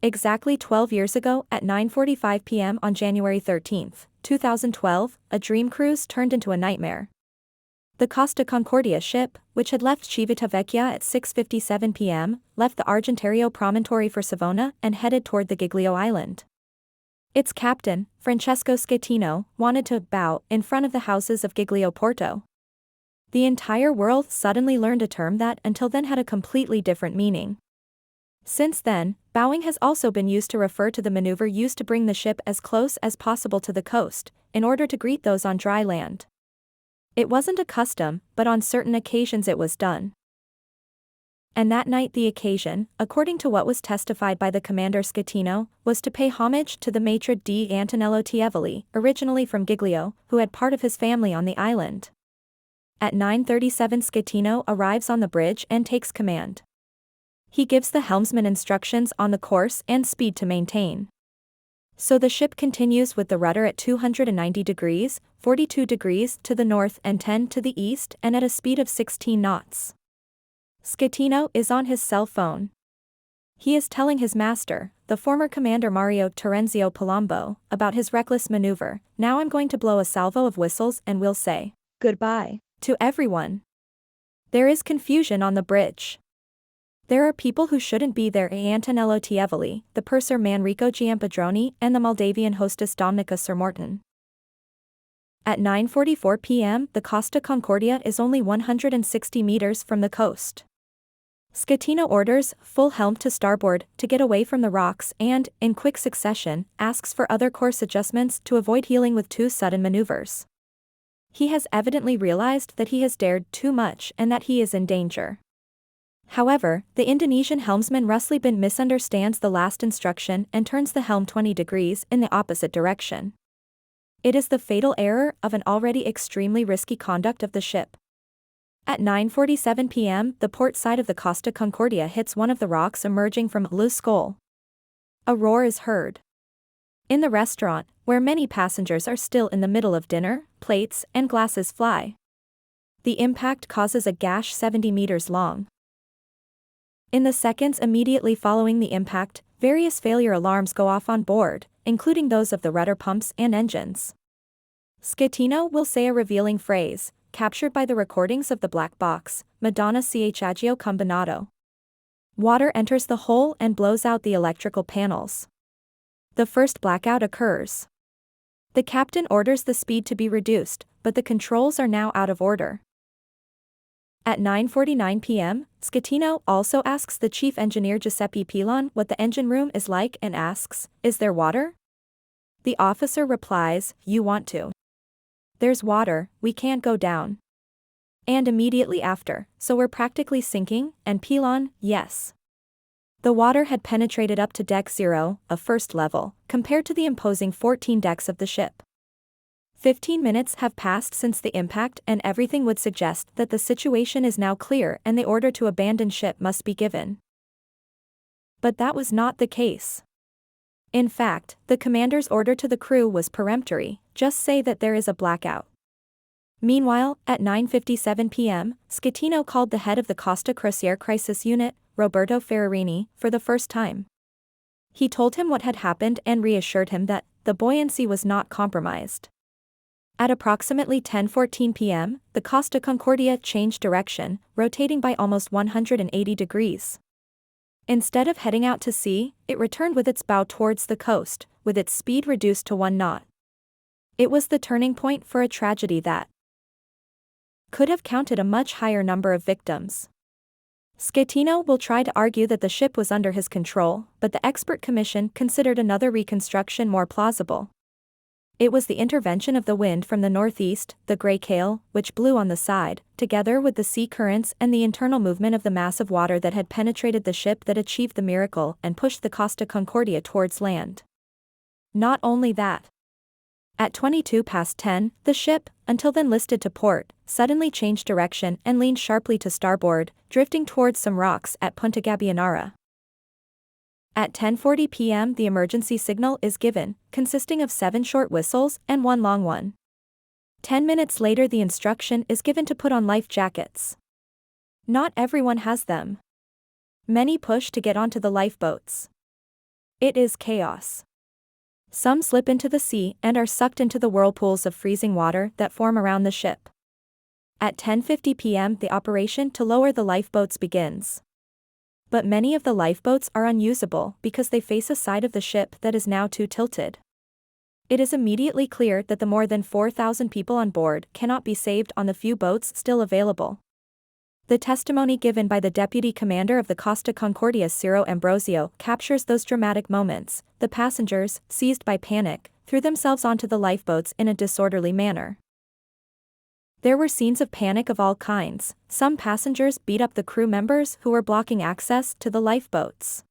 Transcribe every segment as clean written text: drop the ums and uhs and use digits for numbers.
Exactly 12 years ago at 9:45 p.m. on January 13, 2012, a dream cruise turned into a nightmare. The Costa Concordia ship, which had left Civitavecchia at 6:57 p.m., left the Argentario promontory for Savona and headed toward the Giglio Island. Its captain, Francesco Schettino, wanted to bow in front of the houses of Giglio Porto. The entire world suddenly learned a term that until then had a completely different meaning. Since then, bowing has also been used to refer to the maneuver used to bring the ship as close as possible to the coast, in order to greet those on dry land. It wasn't a custom, but on certain occasions it was done. And that night the occasion, according to what was testified by the commander Schettino, was to pay homage to the maitre d' Antonello Tievoli, originally from Giglio, who had part of his family on the island. At 9:37 Schettino arrives on the bridge and takes command. He gives the helmsman instructions on the course and speed to maintain. So the ship continues with the rudder at 290 degrees, 42 degrees to the north and 10 to the east and at a speed of 16 knots. Schettino is on his cell phone. He is telling his master, the former commander Mario Terenzio Palombo, about his reckless maneuver. Now I'm going to blow a salvo of whistles and we'll say goodbye to everyone. There is confusion on the bridge. There are people who shouldn't be there: Antonello Tievoli, the purser Manrico Giampadroni, and the Moldavian hostess Domnica Cemortan. At 9:44 p.m. the Costa Concordia is only 160 meters from the coast. Schettino orders full helm to starboard to get away from the rocks and, in quick succession, asks for other course adjustments to avoid heeling with too sudden maneuvers. He has evidently realized that he has dared too much and that he is in danger. However, the Indonesian helmsman Rusli bin misunderstands the last instruction and turns the helm 20 degrees in the opposite direction. It is the fatal error of an already extremely risky conduct of the ship. At 9:47 p.m. the port side of the Costa Concordia hits one of the rocks emerging from Le Skol. A roar is heard. In the restaurant, where many passengers are still in the middle of dinner, plates and glasses fly. The impact causes a gash 70 meters long. In the seconds immediately following the impact, various failure alarms go off on board, including those of the rudder pumps and engines. Schettino will say a revealing phrase, captured by the recordings of the black box: Madonna Ciacagio Combinato. Water enters the hole and blows out the electrical panels. The first blackout occurs. The captain orders the speed to be reduced, but the controls are now out of order. At 9:49 p.m., Schettino also asks the chief engineer Giuseppe Pilon what the engine room is like and asks, "Is there water?" The officer replies, "You want to. There's water, we can't go down." And immediately after, "So we're practically sinking?" And Pilon, "Yes." The water had penetrated up to deck 0, a first level, compared to the imposing 14 decks of the ship. 15 minutes have passed since the impact and everything would suggest that the situation is now clear and the order to abandon ship must be given. But that was not the case. In fact, the commander's order to the crew was peremptory: just say that there is a blackout. Meanwhile, at 9:57 p.m., Schettino called the head of the Costa Crociere Crisis Unit, Roberto Ferrarini, for the first time. He told him what had happened and reassured him that the buoyancy was not compromised. At approximately 10:14 p.m., the Costa Concordia changed direction, rotating by almost 180 degrees. Instead of heading out to sea, it returned with its bow towards the coast, with its speed reduced to 1 knot. It was the turning point for a tragedy that could have counted a much higher number of victims. Schettino will try to argue that the ship was under his control, but the expert commission considered another reconstruction more plausible. It was the intervention of the wind from the northeast, the Grey Cale, which blew on the side, together with the sea currents and the internal movement of the mass of water that had penetrated the ship that achieved the miracle and pushed the Costa Concordia towards land. Not only that. At 10:22, the ship, until then listed to port, suddenly changed direction and leaned sharply to starboard, drifting towards some rocks at Punta Gabbianara. At 10:40 p.m. the emergency signal is given, consisting of 7 short whistles and 1 long one. 10 minutes later the instruction is given to put on life jackets. Not everyone has them. Many push to get onto the lifeboats. It is chaos. Some slip into the sea and are sucked into the whirlpools of freezing water that form around the ship. At 10:50 p.m. the operation to lower the lifeboats begins. But many of the lifeboats are unusable because they face a side of the ship that is now too tilted. It is immediately clear that the more than 4,000 people on board cannot be saved on the few boats still available. The testimony given by the deputy commander of the Costa Concordia, Ciro Ambrosio, captures those dramatic moments. The passengers, seized by panic, threw themselves onto the lifeboats in a disorderly manner. There were scenes of panic of all kinds. Some passengers beat up the crew members who were blocking access to the lifeboats.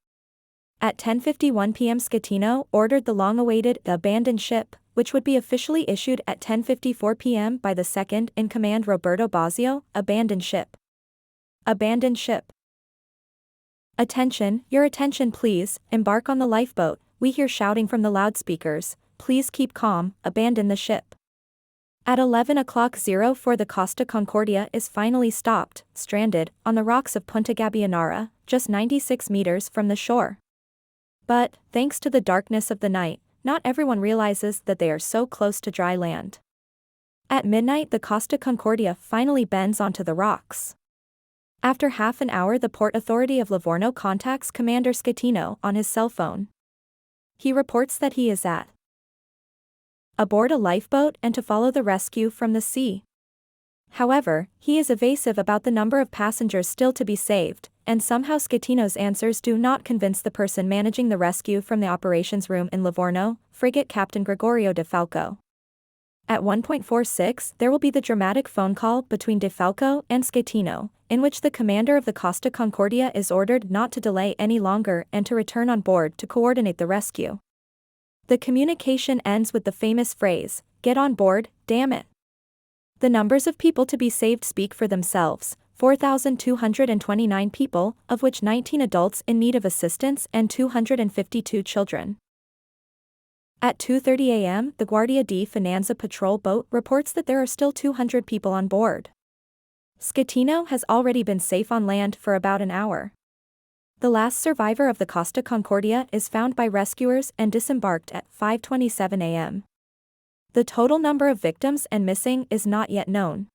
At 10:51 p.m. Schettino ordered the long-awaited abandoned ship, which would be officially issued at 10:54 p.m. by the second-in-command Roberto Baggio, abandoned ship. Abandoned ship. Attention, your attention please, embark on the lifeboat, we hear shouting from the loudspeakers, please keep calm, abandon the ship. At 11:04 the Costa Concordia is finally stopped, stranded, on the rocks of Punta Gabionara, just 96 meters from the shore. But, thanks to the darkness of the night, not everyone realizes that they are so close to dry land. At midnight the Costa Concordia finally bends onto the rocks. After half an hour the Port Authority of Livorno contacts Commander Schettino on his cell phone. He reports that he is aboard a lifeboat and to follow the rescue from the sea. However, he is evasive about the number of passengers still to be saved, and somehow Schettino's answers do not convince the person managing the rescue from the operations room in Livorno, frigate Captain Gregorio de Falco. At 1:46 there will be the dramatic phone call between de Falco and Schettino, in which the commander of the Costa Concordia is ordered not to delay any longer and to return on board to coordinate the rescue. The communication ends with the famous phrase, "Get on board, damn it." The numbers of people to be saved speak for themselves, 4,229 people, of which 19 adults in need of assistance and 252 children. At 2:30 a.m. the Guardia di Finanza patrol boat reports that there are still 200 people on board. Schettino has already been safe on land for about an hour. The last survivor of the Costa Concordia is found by rescuers and disembarked at 5:27 a.m. The total number of victims and missing is not yet known.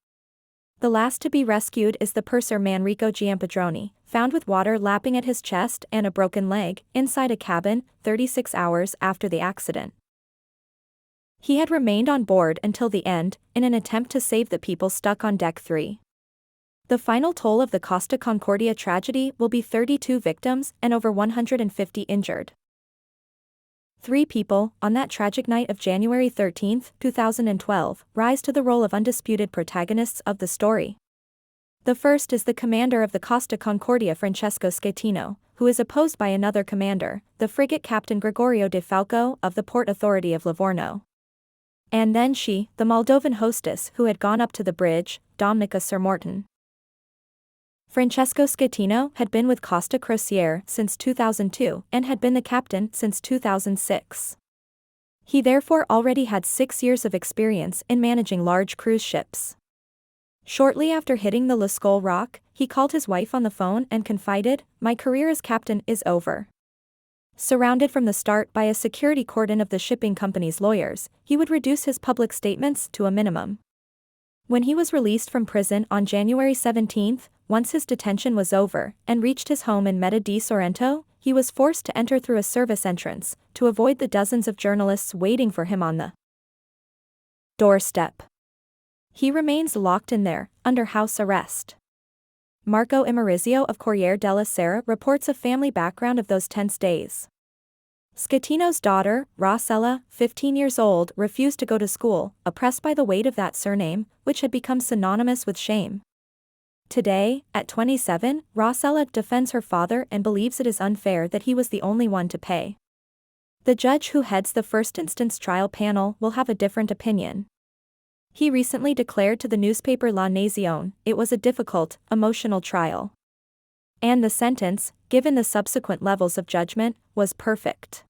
The last to be rescued is the purser Manrico Giampadroni, found with water lapping at his chest and a broken leg, inside a cabin, 36 hours after the accident. He had remained on board until the end, in an attempt to save the people stuck on deck 3. The final toll of the Costa Concordia tragedy will be 32 victims and over 150 injured. 3 people, on that tragic night of January 13, 2012, rise to the role of undisputed protagonists of the story. The first is the commander of the Costa Concordia, Francesco Schettino, who is opposed by another commander, the frigate Captain Gregorio de Falco of the Port Authority of Livorno. And then she, the Moldovan hostess who had gone up to the bridge, Domnica Cemortan. Francesco Schettino had been with Costa Crociere since 2002 and had been the captain since 2006. He therefore already had 6 years of experience in managing large cruise ships. Shortly after hitting the Lascaux rock, he called his wife on the phone and confided, "My career as captain is over." Surrounded from the start by a security cordon of the shipping company's lawyers, he would reduce his public statements to a minimum. When he was released from prison on January 17, once his detention was over, and reached his home in Meta di Sorrento, he was forced to enter through a service entrance, to avoid the dozens of journalists waiting for him on the doorstep. He remains locked in there, under house arrest. Marco Imerizio of Corriere della Sera reports a family background of those tense days. Schettino's daughter, Rossella, 15 years old, refused to go to school, oppressed by the weight of that surname, which had become synonymous with shame. Today, at 27, Rossella defends her father and believes it is unfair that he was the only one to pay. The judge who heads the first instance trial panel will have a different opinion. He recently declared to the newspaper La Nazione, it was a difficult, emotional trial. And the sentence, given the subsequent levels of judgment, was perfect.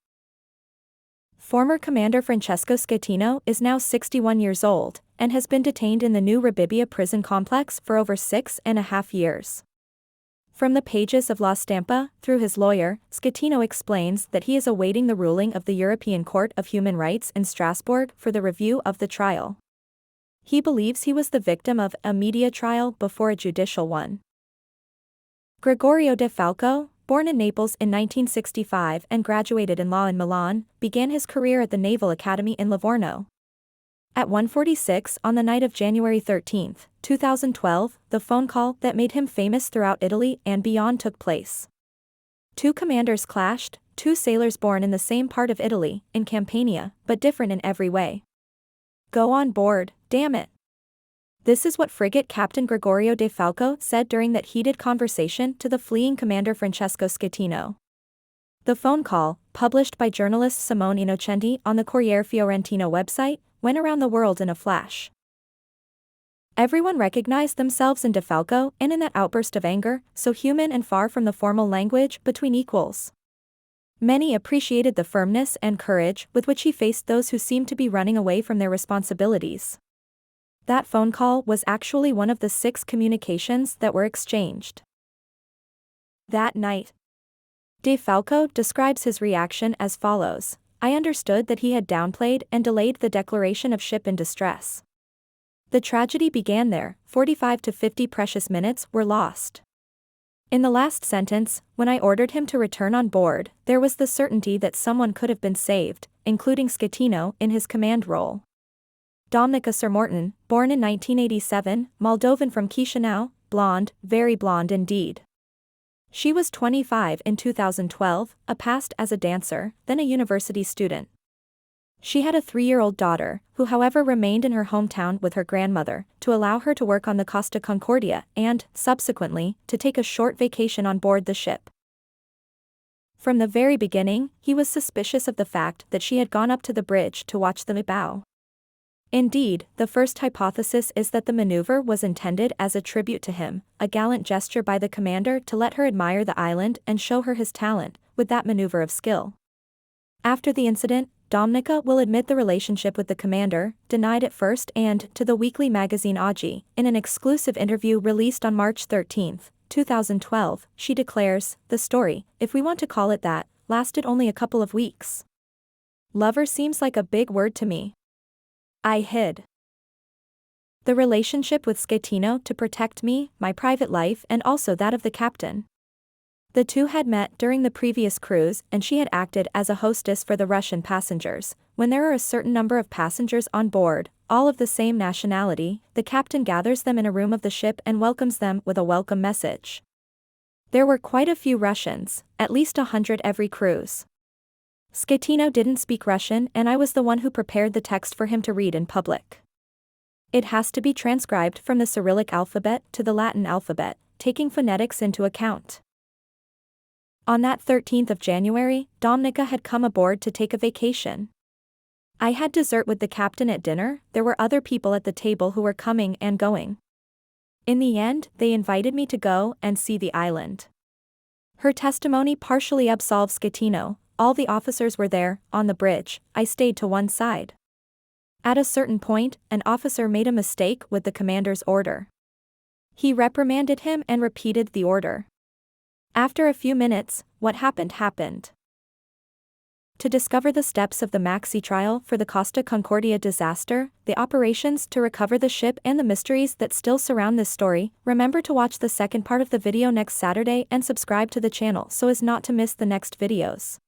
Former Commander Francesco Schettino is now 61 years old, and has been detained in the new Rebibbia prison complex for over 6.5 years. From the pages of La Stampa, through his lawyer, Schettino explains that he is awaiting the ruling of the European Court of Human Rights in Strasbourg for the review of the trial. He believes he was the victim of a media trial before a judicial one. Gregorio de Falco, born in Naples in 1965 and graduated in law in Milan, began his career at the Naval Academy in Livorno. At 1:46 on the night of January 13, 2012, the phone call that made him famous throughout Italy and beyond took place. Two commanders clashed, two sailors born in the same part of Italy, in Campania, but different in every way. Go on board, damn it. This is what frigate Captain Gregorio de Falco said during that heated conversation to the fleeing commander Francesco Schettino. The phone call, published by journalist Simone Innocenti on the Corriere Fiorentino website, went around the world in a flash. Everyone recognized themselves in De Falco and in that outburst of anger, so human and far from the formal language between equals. Many appreciated the firmness and courage with which he faced those who seemed to be running away from their responsibilities. That phone call was actually one of the 6 communications that were exchanged. That night, De Falco describes his reaction as follows: I understood that he had downplayed and delayed the declaration of ship in distress. The tragedy began there, 45 to 50 precious minutes were lost. In the last sentence, when I ordered him to return on board, there was the certainty that someone could have been saved, including Schettino in his command role. Domnica Cemortan, born in 1987, Moldovan from Chisinau, blonde, very blonde indeed. She was 25 in 2012, a past as a dancer, then a university student. She had a 3-year-old daughter, who however remained in her hometown with her grandmother, to allow her to work on the Costa Concordia and, subsequently, to take a short vacation on board the ship. From the very beginning, he was suspicious of the fact that she had gone up to the bridge to watch them bow. Indeed, the first hypothesis is that the maneuver was intended as a tribute to him, a gallant gesture by the commander to let her admire the island and show her his talent, with that maneuver of skill. After the incident, Domnica will admit the relationship with the commander, denied at first and, to the weekly magazine Oggi, in an exclusive interview released on March 13, 2012, she declares, the story, if we want to call it that, lasted only a couple of weeks. Lover seems like a big word to me. I hid the relationship with Schettino to protect me, my private life and also that of the captain. The two had met during the previous cruise and she had acted as a hostess for the Russian passengers. When there are a certain number of passengers on board, all of the same nationality, the captain gathers them in a room of the ship and welcomes them with a welcome message. There were quite a few Russians, at least 100 every cruise. Schettino didn't speak Russian and I was the one who prepared the text for him to read in public. It has to be transcribed from the Cyrillic alphabet to the Latin alphabet, taking phonetics into account. On that 13th of January, Domnica had come aboard to take a vacation. I had dessert with the captain at dinner, there were other people at the table who were coming and going. In the end, they invited me to go and see the island. Her testimony partially absolves Schettino. All the officers were there, on the bridge, I stayed to one side. At a certain point, an officer made a mistake with the commander's order. He reprimanded him and repeated the order. After a few minutes, what happened. To discover the steps of the maxi trial for the Costa Concordia disaster, the operations to recover the ship and the mysteries that still surround this story, remember to watch the second part of the video next Saturday and subscribe to the channel so as not to miss the next videos.